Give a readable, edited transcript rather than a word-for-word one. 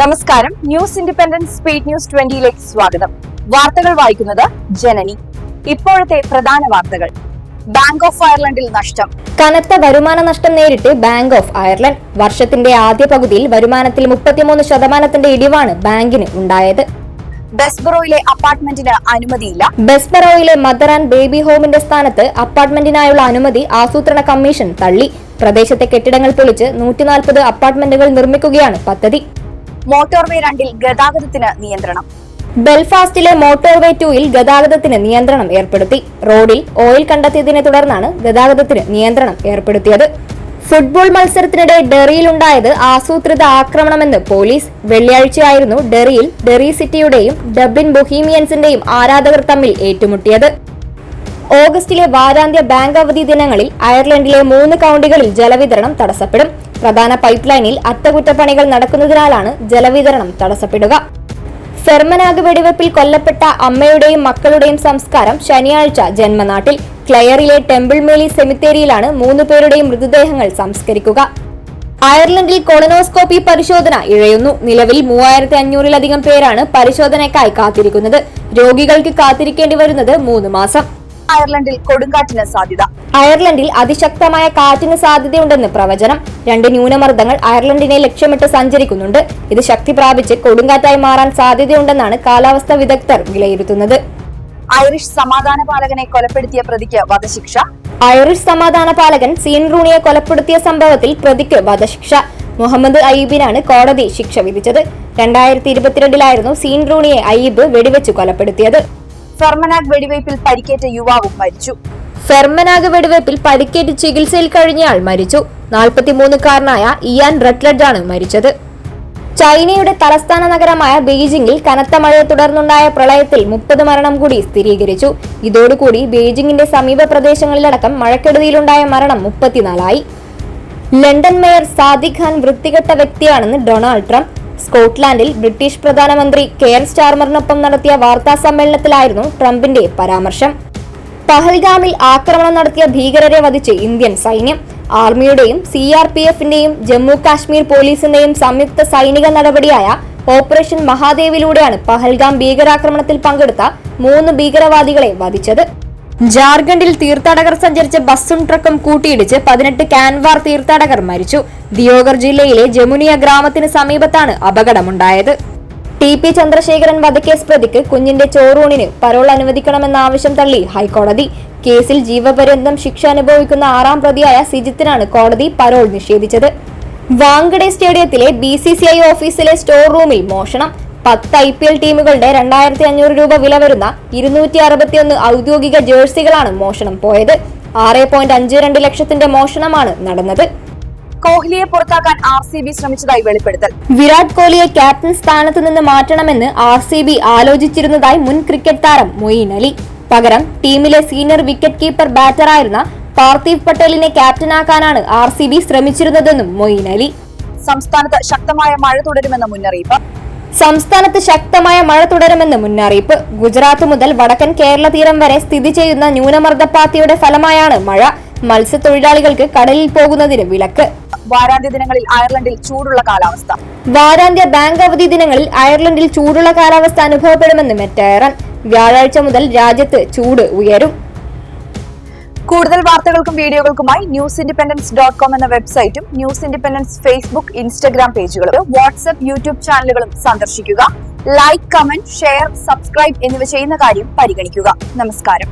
നമസ്കാരം. News independent speed news 20ലേക്ക് സ്വാഗതം. വാർത്തകൾ വായിക്കുന്നത് ജനനി. ഇപ്പോഴത്തെ പ്രധാന വാർത്തകൾ. ബാങ്ക് ഓഫ് അയർലൻഡിൽ നഷ്ടം. കനത്ത വരുമാന നഷ്ടം നേരിട്ട് ബാങ്ക് ഓഫ് അയർലൻഡ്. വർഷത്തിന്റെ ആദ്യ പകുതിയിൽ വരുമാനത്തിൽ 33% ഇടിവാണ് ബാങ്കിന് ഉണ്ടായത്. ബെസ്ബറോയിലെ അപ്പാർട്ട്മെന്റിന് അനുമതിയില്ല. ബെസ്ബറോയിലെ മദർ ആൻഡ് ബേബി ഹോമിന്റെ സ്ഥാനത്ത് അപ്പാർട്ട്മെന്റിനായുള്ള അനുമതി ആസൂത്രണ കമ്മീഷൻ തള്ളി. പ്രദേശത്തെ കെട്ടിടങ്ങൾ പൊളിച്ച് 140 അപ്പാർട്ട്മെന്റുകൾ നിർമ്മിക്കുകയാണ് പദ്ധതി. മോട്ടോർവേ 2-ൽ ഗതാഗതത്തിന് നിയന്ത്രണം. ബെൽഫാസ്റ്റിലെ മോട്ടോർവേ 2-ൽ ഗതാഗതത്തിന് നിയന്ത്രണം ഏർപ്പെടുത്തി. റോഡിൽ ഓയിൽ കണ്ടെത്തിയതിനെ തുടർന്നാണ് ഗതാഗതത്തിന് നിയന്ത്രണം ഏർപ്പെടുത്തിയത്. ഫുട്ബോൾ മത്സരത്തിനിടെ ഡെറിയിലുണ്ടായത് ആസൂത്രിത ആക്രമണമെന്ന് പോലീസ്. വെള്ളിയാഴ്ചയായിരുന്നു ഡെറിയിൽ ഡെറി സിറ്റിയുടെയും ഡബ്ലിൻ ബൊഹീമിയൻസിന്റെയും ആരാധകർ തമ്മിൽ ഏറ്റുമുട്ടിയത്. ഓഗസ്റ്റിലെ വാരാന്ത്യ ബാങ്ക് അവധി ദിനങ്ങളിൽ അയർലൻഡിലെ 3 കൌണ്ടികളിൽ ജലവിതരണം തടസ്സപ്പെടും. പ്രധാന പൈപ്പ് ലൈനിൽ അറ്റകുറ്റപ്പണികൾ നടക്കുന്നതിനാലാണ് ജലവിതരണം തടസ്സപ്പെടുക. ഫെർമനാഗ് വെടിവെപ്പിൽ കൊല്ലപ്പെട്ട അമ്മയുടെയും മക്കളുടെയും സംസ്കാരം ശനിയാഴ്ച ജന്മനാട്ടിൽ ക്ലെയറിലെ ടെമ്പിൾ മേലി സെമിത്തേരിയിലാണ് 3 പേരുടെയും മൃതദേഹങ്ങൾ സംസ്കരിക്കുക. അയർലൻഡിൽ കൊളനോസ്കോപ്പി പരിശോധന ഇഴയുന്നു. നിലവിൽ 3500-ലധികം പേരാണ് പരിശോധനയ്ക്കായി കാത്തിരിക്കുന്നത്. രോഗികൾക്ക് കാത്തിരിക്കേണ്ടി വരുന്നത് 3 മാസം. അയർലൻഡിൽ കൊടുങ്കാറ്റിന് സാധ്യത. അയർലൻഡിൽ അതിശക്തമായ കാറ്റിന് സാധ്യതയുണ്ടെന്ന് പ്രവചനം. 2 ന്യൂനമർദ്ദങ്ങൾ അയർലൻഡിനെ ലക്ഷ്യമിട്ട് സഞ്ചരിക്കുന്നുണ്ട്. ഇത് ശക്തി പ്രാപിച്ച് കൊടുങ്കാറ്റായി മാറാൻ സാധ്യതയുണ്ടെന്നാണ് കാലാവസ്ഥാ വിദഗ്ധർ വിലയിരുത്തുന്നത്. ഐറിഷ് സമാധാന പാലകനെ കൊലപ്പെടുത്തിയ പ്രതിക്ക് വധശിക്ഷ. ഐറിഷ് സമാധാന പാലകൻ സീൻ റൂണിയെ കൊലപ്പെടുത്തിയ സംഭവത്തിൽ പ്രതിക്ക് വധശിക്ഷ. മുഹമ്മദ് അയ്യൂബിനാണ് കോടതി ശിക്ഷ വിധിച്ചത്. 2022-ലായിരുന്നു സീൻ റൂണിയെ അയ്യൂബ് വെടിവെച്ച് കൊലപ്പെടുത്തിയത്. ഫെർമനാഗ് വെടിവയ്പിൽ പരിക്കേറ്റ യുവാവും മരിച്ചു. ഫെർമനാഗ് വെടിവയ്പിൽ പരിക്കേറ്റ് ചികിത്സയിൽ കഴിഞ്ഞയാൾ മരിച്ചു. 43-കാരനായ ഇയാൻ റട്ട്ലഡ്ജാണ് മരിച്ചത്. ചൈനയുടെ തലസ്ഥാന നഗരമായ ബെയ്ജിംഗിൽ കനത്ത മഴയെ തുടർന്നുണ്ടായ പ്രളയത്തിൽ 30 മരണം കൂടി സ്ഥിരീകരിച്ചു. ഇതോടുകൂടി ബെയ്ജിംഗിന്റെ സമീപ പ്രദേശങ്ങളിലടക്കം മഴക്കെടുതിയിലുണ്ടായ മരണം 34ആയി. ലണ്ടൻ മേയർ സാദിഖ് ഖാൻ വൃത്തികെട്ട വ്യക്തിയാണെന്ന് ഡൊണാൾഡ് ട്രംപ്. സ്കോട്ട്ലാൻഡിൽ ബ്രിട്ടീഷ് പ്രധാനമന്ത്രി കെയർ സ്റ്റാർമറിനൊപ്പം നടത്തിയ വാർത്താ സമ്മേളനത്തിലായിരുന്നു ട്രംപിന്റെ പരാമർശം. പഹൽഗാമിൽ ആക്രമണം നടത്തിയ ഭീകരരെ വധിച്ച് ഇന്ത്യൻ സൈന്യം. ആർമിയുടെയും CRPFന്റെയും ജമ്മു കാശ്മീർ പോലീസിന്റെയും സംയുക്ത സൈനിക നടപടിയായ ഓപ്പറേഷൻ മഹാദേവിലൂടെയാണ് പഹൽഗാം ഭീകരാക്രമണത്തിൽ പങ്കെടുത്ത 3 ഭീകരവാദികളെ വധിച്ചത്. ജാർഖണ്ഡിൽ തീർത്ഥാടകർ സഞ്ചരിച്ച ബസ്സും ട്രക്കും കൂട്ടിയിടിച്ച് 18 കാൻവാർ തീർത്ഥാടകർ മരിച്ചു. ദിയോഗർ ജില്ലയിലെ ജമുനിയ ഗ്രാമത്തിന് സമീപത്താണ് അപകടമുണ്ടായത്. TP ചന്ദ്രശേഖരൻ വധക്കേസ് പ്രതിക്ക് കുഞ്ഞിന്റെ ചോറൂണിന് പരോൾ അനുവദിക്കണമെന്ന ആവശ്യം തള്ളി ഹൈക്കോടതി. കേസിൽ ജീവപര്യന്തം ശിക്ഷ അനുഭവിക്കുന്ന 6ാം പ്രതിയായ സിജിത്തിനാണ് കോടതി പരോൾ നിഷേധിച്ചത്. വാങ്കഡെ സ്റ്റേഡിയത്തിലെ BCCI ഓഫീസിലെ സ്റ്റോർ റൂമിൽ മോഷണം. 10 IPL ടീമുകളുടെ 2500 രൂപ വില വരുന്ന 261 ഔദ്യോഗിക ജേഴ്സികളാണ് മോഷണം പോയത്. 6.52 ലക്ഷത്തിന്റെ മോഷണമാണ് നടന്നത്. കോഹ്ലിയെ പുറത്താക്കാൻ RCB ശ്രമിച്ചതായി വെളിപ്പെടുത്തൽ. വിരാട് കോഹ്ലിയെ ക്യാപ്റ്റൻ സ്ഥാനത്ത് നിന്ന് മാറ്റണമെന്ന് RCB ആലോചിച്ചിരുന്നതായി മുൻ ക്രിക്കറ്റ് താരം മൊയിൻ അലി. പകരം ടീമിലെ സീനിയർ വിക്കറ്റ് കീപ്പർ ബാറ്ററായിരുന്ന പാർത്ഥിവ് പട്ടേലിനെ ക്യാപ്റ്റനാക്കാനാണ് RCB ശ്രമിച്ചിരുന്നതെന്നും മൊയിൻ അലി. സംസ്ഥാനത്ത് ശക്തമായ മഴ തുടരുമെന്ന് മുന്നറിയിപ്പ്. ഗുജറാത്ത് മുതൽ വടക്കൻ കേരള തീരം വരെ സ്ഥിതി ചെയ്യുന്ന ന്യൂനമർദ്ദപ്പാത്തിയുടെ ഫലമായാണ് മഴ. മത്സ്യത്തൊഴിലാളികൾക്ക് കടലിൽ പോകുന്നതിന് വിലക്ക്. വാരാന്ത്യ ദിനങ്ങളിൽ അയർലൻഡിൽ ചൂടുള്ള കാലാവസ്ഥ. വാരാന്ത്യ ബാങ്ക് അവധി ദിനങ്ങളിൽ അയർലൻഡിൽ ചൂടുള്ള കാലാവസ്ഥ അനുഭവപ്പെടുമെന്ന് മെറ്റ് എയറൻ. വ്യാഴാഴ്ച മുതൽ രാജ്യത്ത് ചൂട് ഉയരും. കൂടുതൽ വാർത്തകൾക്കും വീഡിയോകൾക്കുമായി newsindependence.com എന്ന വെബ്സൈറ്റും ന്യൂസ് ഇൻഡിപെൻഡൻസ് ഫേസ്ബുക്ക്, ഇൻസ്റ്റഗ്രാം പേജുകളും വാട്സ്ആപ്പ്, യൂട്യൂബ് ചാനലുകളും സന്ദർശിക്കുക. ലൈക്ക്, കമന്റ്, ഷെയർ, സബ്സ്ക്രൈബ് എന്നിവ ചെയ്യുന്ന കാര്യം പരിഗണിക്കുക. നമസ്കാരം.